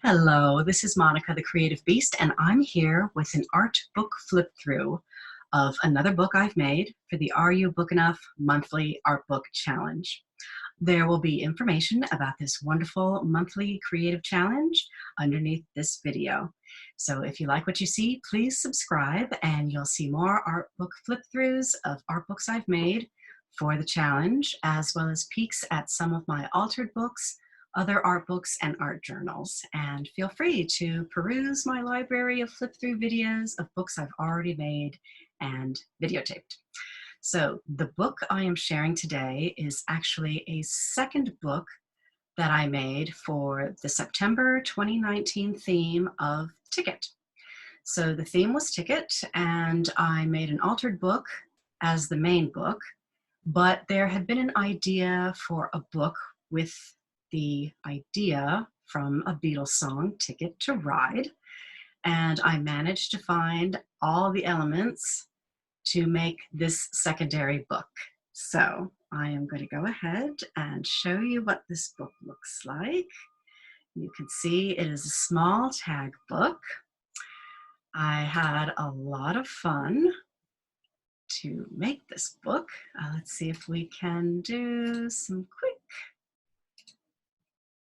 Hello, this is Monica, the Creative Beast, and I'm here with an art book flip through of another book I've made for the Are You Book Enough monthly art book challenge. There will be information about this wonderful monthly creative challenge underneath this video. So if you like what you see, please subscribe and you'll see more art book flip throughs of art books I've made for the challenge, as well as peeks at some of my altered books, other art books, and art journals. And feel free to peruse my library of flip through videos of books I've already made and videotaped. So the book I am sharing today is actually a second book that I made for the September 2019 theme of Ticket. So the theme was Ticket, and I made an altered book as the main book, but there had been an idea for a book with the idea from a Beatles song, Ticket to Ride, and I managed to find all the elements to make this secondary book. So I am going to go ahead and show you what this book looks like. You can see it is a small tag book. I had a lot of fun to make this book. Let's see if we can do some quick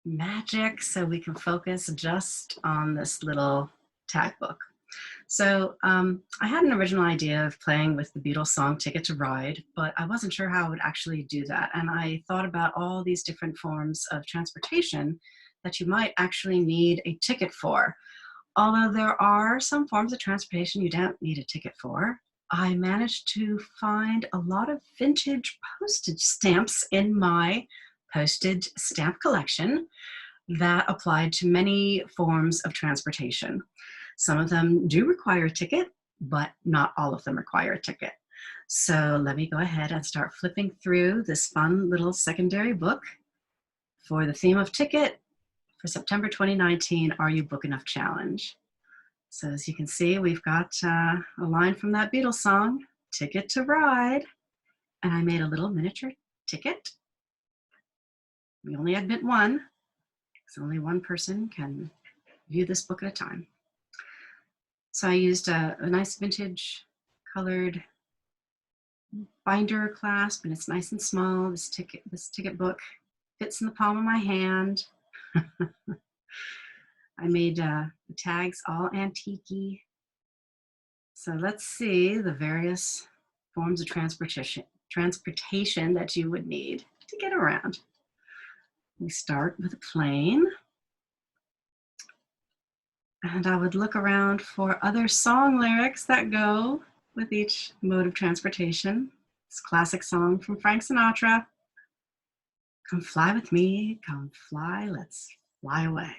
magic so we can focus just on this little tag book. So I had an original idea of playing with the Beatles song Ticket to Ride, but I wasn't sure how I would actually do that. And I thought about all these different forms of transportation that you might actually need a ticket for. Although there are some forms of transportation you don't need a ticket for, I managed to find a lot of vintage postage stamps in my postage stamp collection that applied to many forms of transportation. Some of them do require a ticket, but not all of them require a ticket. So let me go ahead and start flipping through this fun little secondary book for the theme of Ticket for September 2019 Are You Book Enough Challenge. So as you can see, we've got a line from that Beatles song, Ticket to Ride, and I made a little miniature ticket. We only admit one, because only one person can view this book at a time. So I used a nice vintage colored binder clasp, and it's nice and small. This ticket book fits in the palm of my hand. I made the tags all antique-y. So let's see the various forms of transportation that you would need to get around. We start with a plane. And I would look around for other song lyrics that go with each mode of transportation. This classic song from Frank Sinatra, Come Fly With Me, Come Fly, Let's Fly Away.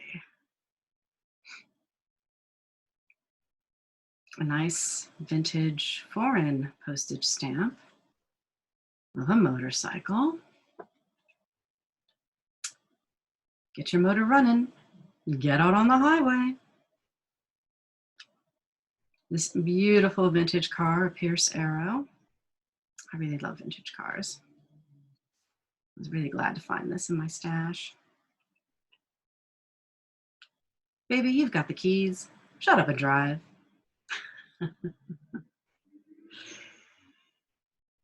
A nice vintage foreign postage stamp of a motorcycle. Get your motor running, get out on the highway. This beautiful vintage car, a Pierce Arrow. I really love vintage cars. I was really glad to find this in my stash. Baby, you've got the keys. Shut up and drive.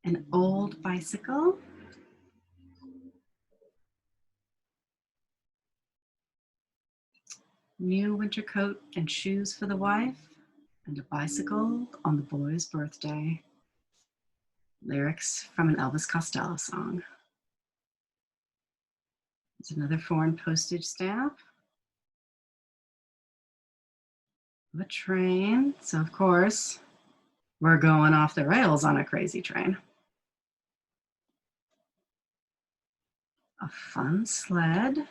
An old bicycle. New winter coat and shoes for the wife, and a bicycle on the boy's birthday. Lyrics from an Elvis Costello song. There's another foreign postage stamp. A train. So of course, we're going off the rails on a crazy train. A fun sled.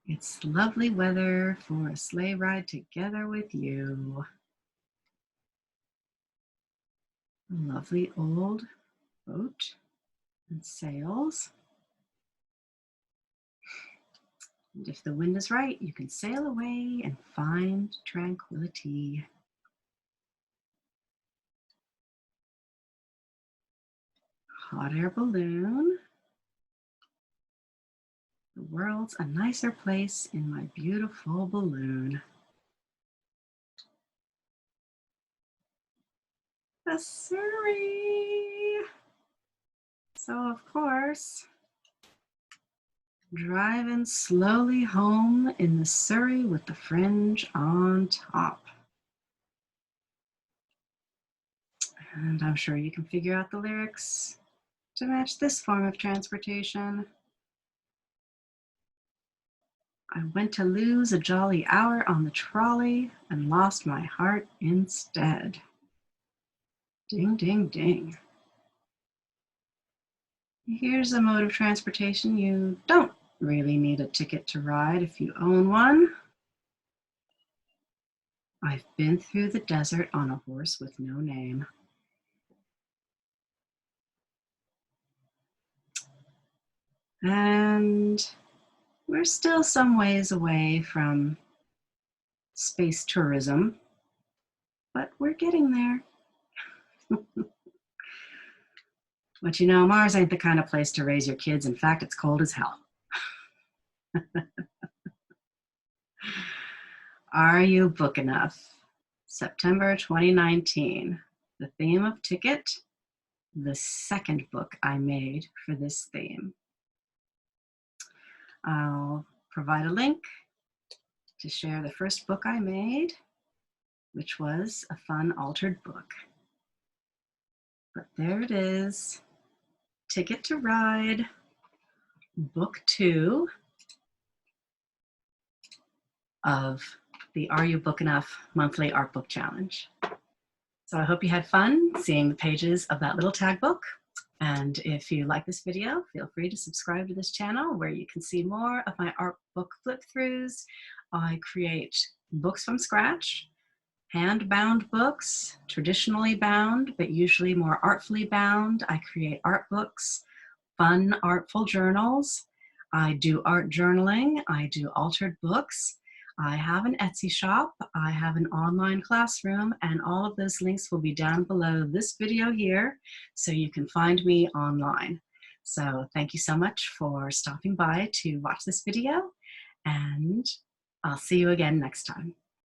It's lovely weather for a sleigh ride together with you. A lovely old boat and sails. And if the wind is right, you can sail away and find tranquility. Hot air balloon. The world's a nicer place in my beautiful balloon. The Surrey. So, of course, driving slowly home in the Surrey with the fringe on top. And I'm sure you can figure out the lyrics to match this form of transportation. I went to lose a jolly hour on the trolley and lost my heart instead. Ding, ding, ding. Here's a mode of transportation you don't really need a ticket to ride if you own one. I've been through the desert on a horse with no name. And we're still some ways away from space tourism, but we're getting there. But you know, Mars ain't the kind of place to raise your kids. In fact, it's cold as hell. Are you book enough? September 2019. The theme of Ticket, the second book I made for this theme. I'll provide a link to share the first book I made, which was a fun altered book. But there it is, Ticket to Ride, book 2 of the Are You Book Enough monthly art book challenge. So I hope you had fun seeing the pages of that little tag book. And if you like this video, feel free to subscribe to this channel where you can see more of my art book flip-throughs. I create books from scratch, hand-bound books, traditionally bound, but usually more artfully bound. I create art books, fun, artful journals. I do art journaling. I do altered books. I have an Etsy shop. I have an online classroom, and all of those links will be down below this video here, so you can find me online. So thank you so much for stopping by to watch this video, and I'll see you again next time.